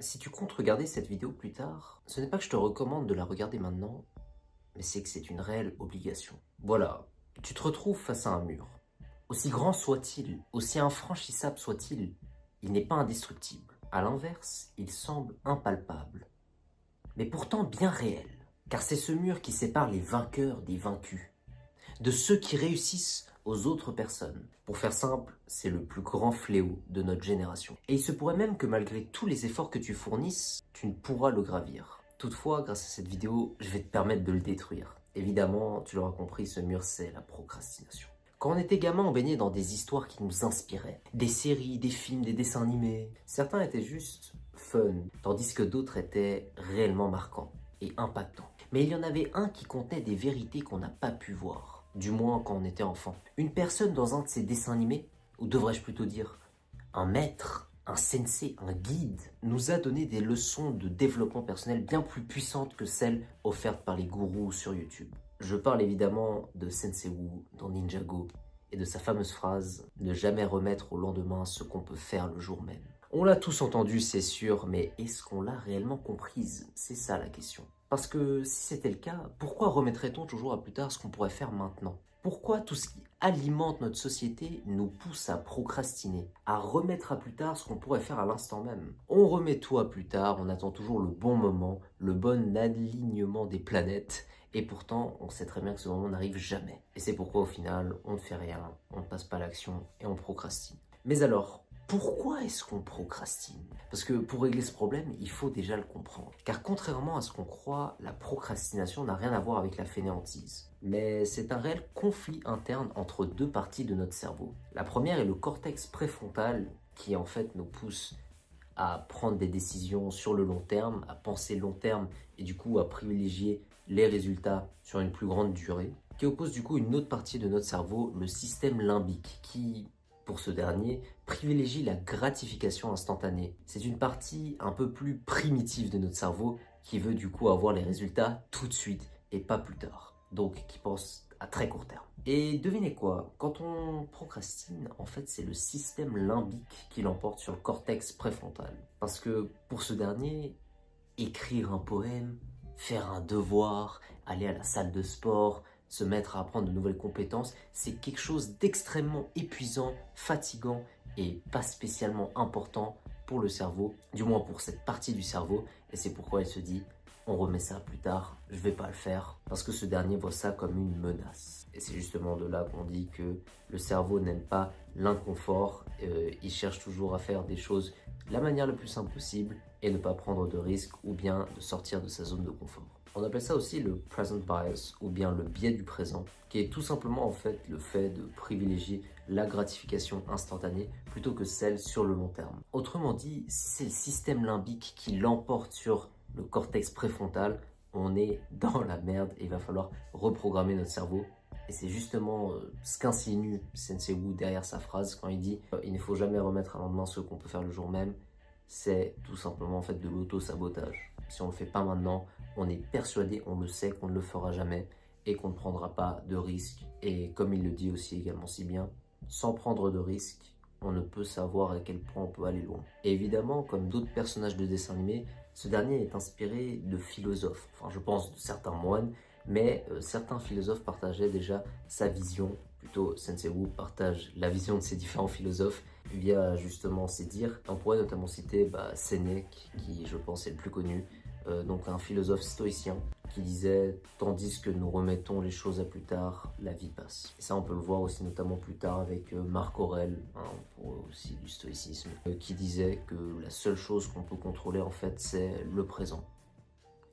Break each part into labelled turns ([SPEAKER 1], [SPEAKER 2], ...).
[SPEAKER 1] Si tu comptes regarder cette vidéo plus tard, ce n'est pas que je te recommande de la regarder maintenant, mais c'est que c'est une réelle obligation. Voilà, tu te retrouves face à un mur. Aussi grand soit-il, aussi infranchissable soit-il, il n'est pas indestructible. À l'inverse, il semble impalpable, mais pourtant bien réel. Car c'est ce mur qui sépare les vainqueurs des vaincus, de ceux qui réussissent aux autres personnes. Pour faire simple, c'est le plus grand fléau de notre génération. Et il se pourrait même que malgré tous les efforts que tu fournisses, tu ne pourras le gravir. Toutefois, grâce à cette vidéo, je vais te permettre de le détruire. Évidemment, tu l'auras compris, ce mur, c'est la procrastination. Quand on était gamin, on baignait dans des histoires qui nous inspiraient. Des séries, des films, des dessins animés. Certains étaient juste fun, tandis que d'autres étaient réellement marquants et impactants. Mais il y en avait un qui contenait des vérités qu'on n'a pas pu voir, du moins quand on était enfant. Une personne dans un de ces dessins animés, ou devrais-je plutôt dire un maître, un sensei, un guide, nous a donné des leçons de développement personnel bien plus puissantes que celles offertes par les gourous sur YouTube. Je parle évidemment de Sensei Wu dans Ninjago et de sa fameuse phrase « Ne jamais remettre au lendemain ce qu'on peut faire le jour même ». On l'a tous entendu, c'est sûr, mais est-ce qu'on l'a réellement comprise? C'est ça la question. Parce que si c'était le cas, pourquoi remettrait-on toujours à plus tard ce qu'on pourrait faire maintenant? Pourquoi tout ce qui alimente notre société nous pousse à procrastiner, à remettre à plus tard ce qu'on pourrait faire à l'instant même? On remet tout à plus tard, on attend toujours le bon moment, le bon alignement des planètes, et pourtant on sait très bien que ce moment n'arrive jamais. Et c'est pourquoi au final, on ne fait rien, on ne passe pas à l'action et on procrastine. Mais alors, pourquoi est-ce qu'on procrastine? Parce que pour régler ce problème, il faut déjà le comprendre. Car contrairement à ce qu'on croit, la procrastination n'a rien à voir avec la fainéantise. Mais c'est un réel conflit interne entre deux parties de notre cerveau. La première est le cortex préfrontal qui en fait nous pousse à prendre des décisions sur le long terme, à penser long terme et du coup à privilégier les résultats sur une plus grande durée, qui oppose du coup une autre partie de notre cerveau, le système limbique, qui pour ce dernier, privilégie la gratification instantanée. C'est une partie un peu plus primitive de notre cerveau qui veut du coup avoir les résultats tout de suite et pas plus tard. Donc qui pense à très court terme. Et devinez quoi, quand on procrastine, en fait c'est le système limbique qui l'emporte sur le cortex préfrontal. Parce que pour ce dernier, écrire un poème, faire un devoir, aller à la salle de sport, se mettre à apprendre de nouvelles compétences, c'est quelque chose d'extrêmement épuisant, fatigant et pas spécialement important pour le cerveau, du moins pour cette partie du cerveau, et c'est pourquoi elle se dit on remet ça plus tard, je vais pas le faire, parce que ce dernier voit ça comme une menace. Et c'est justement de là qu'on dit que le cerveau n'aime pas l'inconfort, il cherche toujours à faire des choses de la manière la plus simple possible et ne pas prendre de risques ou bien de sortir de sa zone de confort. On appelle ça aussi le present bias ou bien le biais du présent, qui est tout simplement en fait le fait de privilégier la gratification instantanée plutôt que celle sur le long terme. Autrement dit, si c'est le système limbique qui l'emporte sur le cortex préfrontal, on est dans la merde et il va falloir reprogrammer notre cerveau. Et c'est justement ce qu'insinue Sensei Wu derrière sa phrase quand il dit « Il ne faut jamais remettre à lendemain ce qu'on peut faire le jour même », c'est tout simplement en fait de l'auto-sabotage. Si on ne le fait pas maintenant, on est persuadé, on le sait qu'on ne le fera jamais et qu'on ne prendra pas de risques. Et comme il le dit aussi également si bien, sans prendre de risques, on ne peut savoir à quel point on peut aller loin. Et évidemment, comme d'autres personnages de dessins animés, ce dernier est inspiré de philosophes, enfin je pense de certains moines, mais certains philosophes partageaient déjà sa vision, plutôt Sensei Wu partage la vision de ces différents philosophes via justement ses dires. On pourrait notamment citer Sénèque, qui je pense est le plus connu, donc un philosophe stoïcien, qui disait « Tandis que nous remettons les choses à plus tard, la vie passe ». Et ça, on peut le voir aussi notamment plus tard avec Marc Aurèle, pour aussi du stoïcisme, qui disait que la seule chose qu'on peut contrôler, en fait, c'est le présent.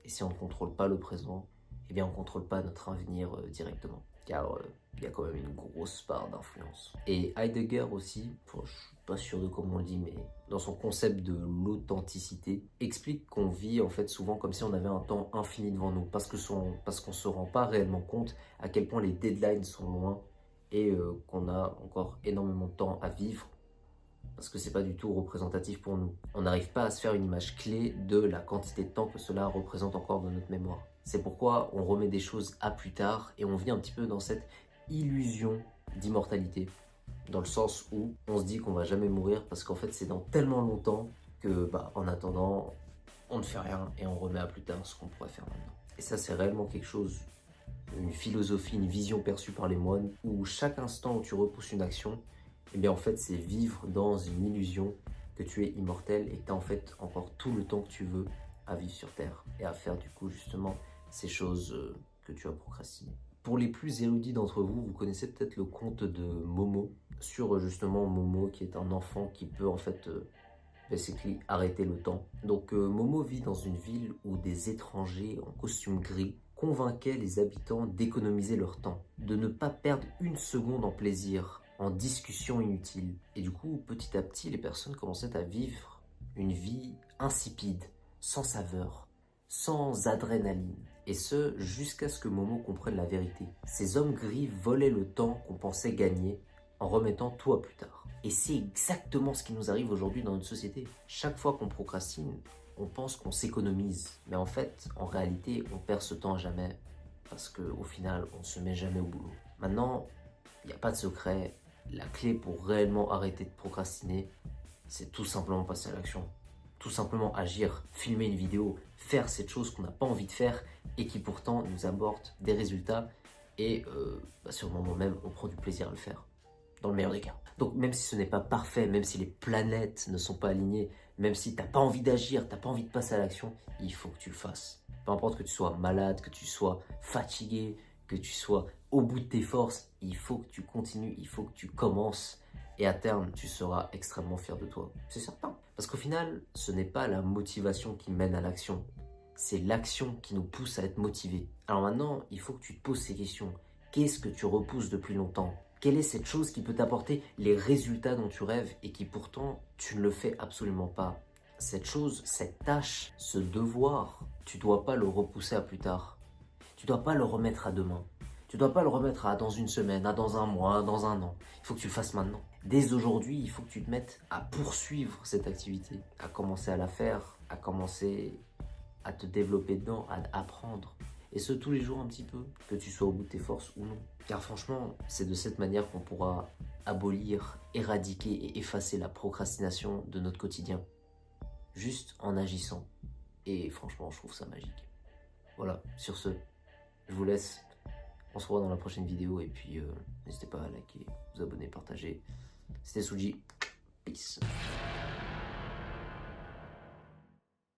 [SPEAKER 1] Et si on ne contrôle pas le présent, eh bien, on ne contrôle pas notre avenir directement. Car il y a quand même une grosse part d'influence. Et Heidegger aussi, je ne suis pas sûr de comment on le dit, mais dans son concept de l'authenticité, explique qu'on vit en fait souvent comme si on avait un temps infini devant nous, parce qu'on ne se rend pas réellement compte à quel point les deadlines sont loin et qu'on a encore énormément de temps à vivre, parce que c'est pas du tout représentatif pour nous. On n'arrive pas à se faire une image clé de la quantité de temps que cela représente encore dans notre mémoire. C'est pourquoi on remet des choses à plus tard et on vit un petit peu dans cette illusion d'immortalité, dans le sens où on se dit qu'on va jamais mourir parce qu'en fait c'est dans tellement longtemps que en attendant, on ne fait rien et on remet à plus tard ce qu'on pourrait faire maintenant. Et ça, c'est réellement quelque chose, une philosophie, une vision perçue par les moines, où chaque instant où tu repousses une action, eh bien en fait, c'est vivre dans une illusion que tu es immortel et que tu as en fait encore tout le temps que tu veux à vivre sur Terre et à faire du coup justement ces choses que tu as procrastinées. Pour les plus érudits d'entre vous, vous connaissez peut-être le conte de Momo, sur justement Momo qui est un enfant qui peut en fait basically arrêter le temps. Donc Momo vit dans une ville où des étrangers en costume gris convainquaient les habitants d'économiser leur temps, de ne pas perdre une seconde en plaisir, en discussion inutile. Et du coup, petit à petit, les personnes commençaient à vivre une vie insipide, sans saveur, sans adrénaline. Et ce, jusqu'à ce que Momo comprenne la vérité. Ces hommes gris volaient le temps qu'on pensait gagner en remettant tout à plus tard. Et c'est exactement ce qui nous arrive aujourd'hui dans notre société. Chaque fois qu'on procrastine, on pense qu'on s'économise. Mais en fait, en réalité, on perd ce temps à jamais. Parce qu'au final, on ne se met jamais au boulot. Maintenant, il n'y a pas de secret. La clé pour réellement arrêter de procrastiner, c'est tout simplement passer à l'action. Tout simplement agir, filmer une vidéo, faire cette chose qu'on n'a pas envie de faire et qui pourtant nous apporte des résultats et sur le moment même, on prend du plaisir à le faire. Dans le meilleur des cas. Donc même si ce n'est pas parfait, même si les planètes ne sont pas alignées, même si tu n'as pas envie d'agir, tu n'as pas envie de passer à l'action, il faut que tu le fasses. Peu importe que tu sois malade, que tu sois fatigué, que tu sois au bout de tes forces, il faut que tu continues, il faut que tu commences. Et à terme, tu seras extrêmement fier de toi. C'est certain. Parce qu'au final, ce n'est pas la motivation qui mène à l'action. C'est l'action qui nous pousse à être motivé. Alors maintenant, il faut que tu te poses ces questions. Qu'est-ce que tu repousses depuis longtemps ? Quelle est cette chose qui peut t'apporter les résultats dont tu rêves et qui pourtant, tu ne le fais absolument pas ? Cette chose, cette tâche, ce devoir, tu ne dois pas le repousser à plus tard. Tu ne dois pas le remettre à demain. Tu ne dois pas le remettre à dans une semaine, à dans un mois, à dans un an. Il faut que tu le fasses maintenant. Dès aujourd'hui, il faut que tu te mettes à poursuivre cette activité, à commencer à la faire, à commencer à te développer dedans, à apprendre. Et ce, tous les jours un petit peu, que tu sois au bout de tes forces ou non. Car franchement, c'est de cette manière qu'on pourra abolir, éradiquer et effacer la procrastination de notre quotidien. Juste en agissant. Et franchement, je trouve ça magique. Voilà, sur ce, je vous laisse. On se revoit dans la prochaine vidéo et puis n'hésitez pas à liker, vous abonner, partager. C'était Suji. Peace.